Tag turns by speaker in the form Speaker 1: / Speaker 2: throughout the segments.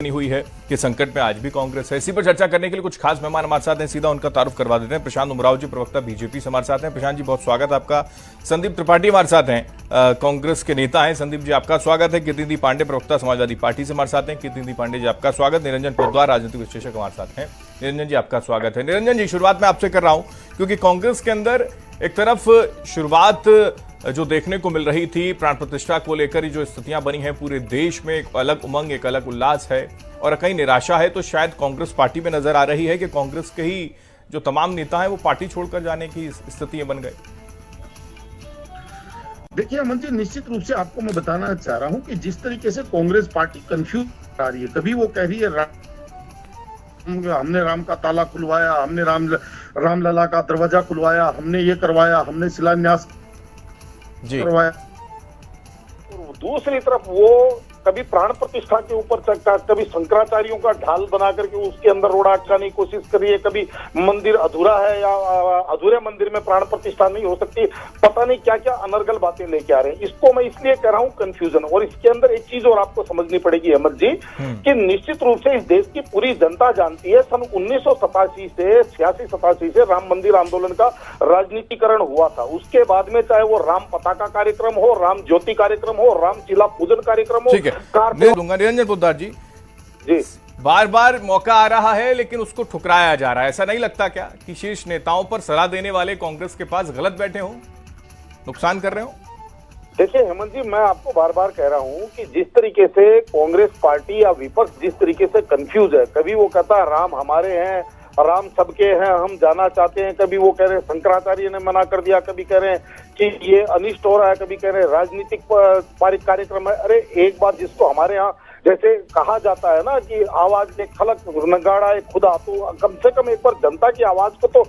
Speaker 1: बनी हुई है कि संकट में आज भी कांग्रेस है। इसी पर चर्चा करने के लिए कुछ खास मेहमान हमारे साथ हैं, सीधा उनका तारुफ करवा देते हैं। प्रशांत उमराव जी, प्रवक्ता बीजेपी से हमारे साथ हैं। प्रशांत जी, बहुत स्वागत आपका। संदीप त्रिपाठी हमारे साथ हैं, कांग्रेस के नेता हैं। संदीप जी, आपका स्वागत है। कीर्ति पांडे, प्रवक्ता समाजवादी पार्टी से हमारे साथ हैं। कीर्ति पांडे जी, आपका स्वागत। निरंजन पोद्दार, राजनीतिक विश्लेषक हमारे साथ हैं। निरंजन जी, आपका स्वागत है। निरंजन जी, शुरुआत में आपसे कर रहा हूं क्योंकि कांग्रेस के अंदर एक तरफ शुरुआत जो देखने को मिल रही थी प्राण प्रतिष्ठा को लेकर, जो स्थितियां बनी हैं पूरे देश में, एक अलग उमंग, एक अलग उल्लास है और कहीं निराशा है, तो शायद कांग्रेस पार्टी में नजर आ रही है कि कांग्रेस के ही जो तमाम नेता हैं वो पार्टी छोड़कर जाने की स्थिति बन गए।
Speaker 2: देखिए अमन जी, निश्चित रूप से आपको मैं बताना चाह रहा हूं कि जिस तरीके से कांग्रेस पार्टी कंफ्यूज आ रही है, कभी वो कह रही है हमने राम का ताला खुलवाया, हमने रामलला का दरवाजा खुलवाया, हमने ये करवाया, हमने शिलान्यास करवाया। दूसरी तरफ वो कभी प्राण प्रतिष्ठा के ऊपर चर्चा, कभी शंकराचार्यों का ढाल बना करके उसके अंदर रोड़ा अटकाने की कोशिश कर रही है, कभी मंदिर अधूरा है या अधूरे मंदिर में प्राण प्रतिष्ठा नहीं हो सकती, पता नहीं क्या क्या अनर्गल बातें लेके आ रहे हैं। इसको मैं इसलिए कह रहा हूँ कंफ्यूजन। और इसके अंदर एक चीज और आपको समझनी पड़ेगी अहमद जी, कि निश्चित रूप से इस देश की पूरी जनता जानती है सन 1987 से 86-87 से राम मंदिर आंदोलन का राजनीतिकरण हुआ था। उसके बाद में चाहे वो राम पताका कार्यक्रम हो, राम ज्योति कार्यक्रम हो, राम चिला पूजन कार्यक्रम हो,
Speaker 1: दूंगा। निरंजन पोद्दार जी, बार बार मौका आ रहा है लेकिन उसको ठुकराया जा रहा है। ऐसा नहीं लगता क्या कि शीर्ष नेताओं पर सलाह देने वाले कांग्रेस के पास गलत बैठे हो, नुकसान कर रहे हो?
Speaker 3: देखिए हेमंत जी, मैं आपको बार बार कह रहा हूं कि जिस तरीके से कांग्रेस पार्टी या विपक्ष जिस तरीके से कंफ्यूज है, कभी वो कहता है राम हमारे हैं, राम सबके हैं, हम जाना चाहते हैं, कभी वो कह रहे हैं शंकराचार्य ने मना कर दिया, कभी कह रहे हैं कि ये अनिष्ट हो रहा है, कभी कह रहे हैं राजनीतिक पारित कार्यक्रम है। अरे एक बात जिसको हमारे यहाँ जैसे कहा जाता है ना कि आवाज एक खलक नगाड़ा एक खुदा, तो कम से कम एक बार जनता की आवाज को तो,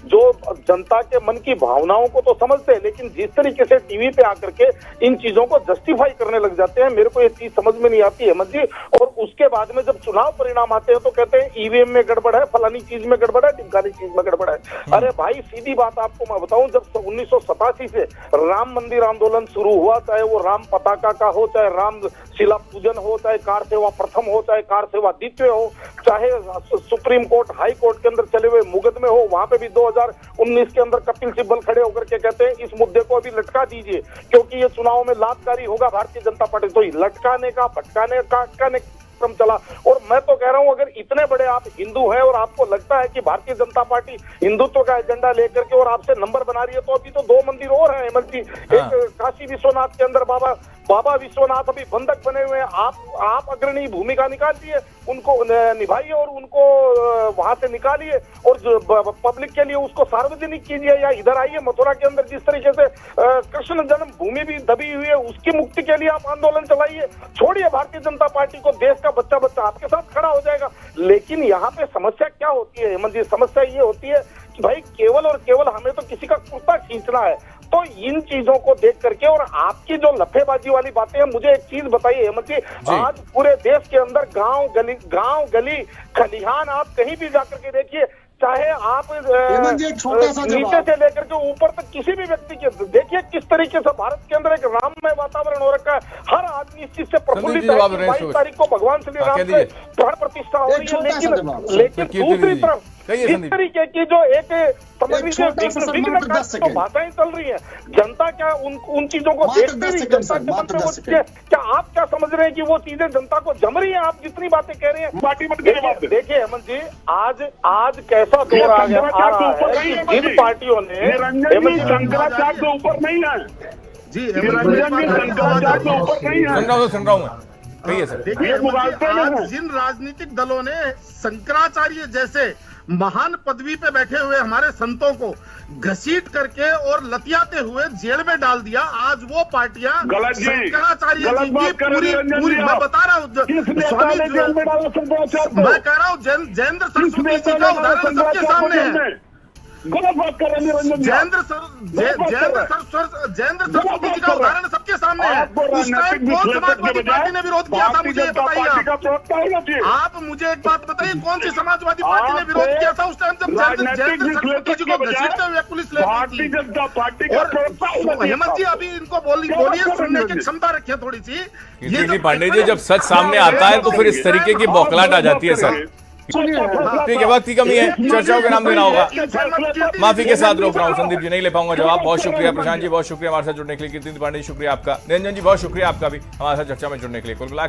Speaker 3: जो जनता के मन की भावनाओं को तो समझते हैं, लेकिन जिस तरीके से टीवी पे आकर के इन चीजों को जस्टिफाई करने लग जाते हैं, मेरे को ये चीज समझ में नहीं आती है जी। और उसके बाद में जब चुनाव परिणाम आते हैं तो कहते हैं ईवीएम में गड़बड़ है, फलानी चीज में गड़बड़ है, ढिमकानी चीज में गड़बड़ है। अरे भाई सीधी बात आपको मैं बताऊं, जब 1987 से राम मंदिर आंदोलन शुरू हुआ, चाहे वो राम पताका का हो, चाहे राम शिला पूजन हो, चाहे कार सेवा प्रथम हो, चाहे कार सेवा द्वितीय हो, चाहे सुप्रीम कोर्ट हाई कोर्ट के अंदर चले हुए मुकदमे हो, वहां पे भी 2019 के अंदर कपिल सिब्बल खड़े होकर के कहते हैं इस मुद्दे को अभी लटका दीजिए क्योंकि ये चुनाव में लाभकारी होगा भारतीय जनता पार्टी। तो लटकाने का भटकाने का क्रम चला। और मैं तो कह रहा हूं अगर इतने बड़े आप हिंदू हैं और आपको लगता है कि भारतीय जनता पार्टी हिंदुत्व का एजेंडा लेकर के और आपसे नंबर बना रही है, तो अभी तो 2 मंदिर और हैं हेमंत जी। एक काशी विश्वनाथ के अंदर बाबा विश्वनाथ अभी बंधक बने हुए हैं। आप अग्रणी भूमिका निकालिए, उनको निभाइए और उनको वहां से निकालिए और पब्लिक के लिए उसको सार्वजनिक कीजिए। या इधर आइए मथुरा के अंदर जिस तरीके से कृष्ण जन्म भूमि भी दबी हुई है, उसकी मुक्ति के लिए आप आंदोलन चलाइए। छोड़िए भारतीय जनता पार्टी को, देश का बच्चा आपके साथ खड़ा हो जाएगा। लेकिन यहाँ पे समस्या क्या होती है हेमंत जी? समस्या ये होती है कि भाई केवल और केवल हमें तो किसी का कुर्ता खींचना है। तो इन चीजों को देख करके और आपकी जो लफेबाजी वाली बातें हैं, मुझे एक चीज बताइए हेमंत जी, आज पूरे देश के अंदर गांव गली खलिहान आप कहीं भी जाकर के देखिए, चाहे आप नीचे से लेकर के ऊपर तक किसी भी व्यक्ति के देखिए किस तरीके से भारत के अंदर एक राममय वातावरण हो रखा है। हर आदमी इस चीज से प्रफुल्लित है कि 22 तारीख को भगवान श्री राम से प्राण प्रतिष्ठा हो रही है। लेकिन दूसरी तरफ इस तरीके की जो एक समझ लीजिए तो भाषाएं चल रही है, जनता क्या उन चीजों को देखते नहीं? जनता के मन में क्या आप क्या समझ रहे हैं कि वो चीजें जनता को जम रही है? आप जितनी बातें कह रहे हैं पार्टी में देखिए हेमंत जी, आज कैसा दौर आ रहा है, जिन पार्टियों ने शंकराचार्य के ऊपर नहीं है जी, शंकराचार्य के ऊपर नहीं है,
Speaker 1: सुन रहा हूँ मैं,
Speaker 2: आज जिन राजनीतिक दलों ने शंकराचार्य जैसे महान पदवी पे बैठे हुए हमारे संतों को घसीट करके और लतियाते हुए जेल में डाल दिया, आज वो पार्टियां शंकराचार्य जी की पूरी मैं बता रहा हूँ स्वामी, मैं कह रहा हूँ जयेंद्र सरस्वती जी का उदाहरण सबके सामने है। गलत बात कर रहे हैं निरंजन जी।
Speaker 4: जयेंद्र सरस्वती जी का उदाहरण सबके सामने है। उस टाइम कौन समाजवादी पार्टी ने विरोध किया था, मुझे ये बताइए आप मुझे एक बात बताइए, कौन सी समाजवादी पार्टी ने विरोध किया था उस टाइम जब जयेंद्र सरस्वती जी को घसीटते हुए पुलिस ले
Speaker 2: भारतीय जनता पार्टी का
Speaker 4: और हेमंत जी अभी इनको बोलिए, सुनने की क्षमता रखिए थोड़ी सी।
Speaker 1: कीर्ति पांडे जी, जब सच सामने आता है तो फिर इस तरीके की बौखलाहट आ जाती है सर। ठीक है, वक्त की कमी है, चर्चाओं के नाम देना होगा। माफी के साथ रोक रहा हूँ संदीप जी, नहीं ले पाऊंगा जवाब। बहुत शुक्रिया प्रशांत जी, बहुत शुक्रिया हमारे साथ जुड़ने के लिए। कीर्ति पांडे जी शुक्रिया आपका, निरंजन जी बहुत शुक्रिया आपका भी हमारे साथ चर्चा में जुड़ने के लिए। कुल मिला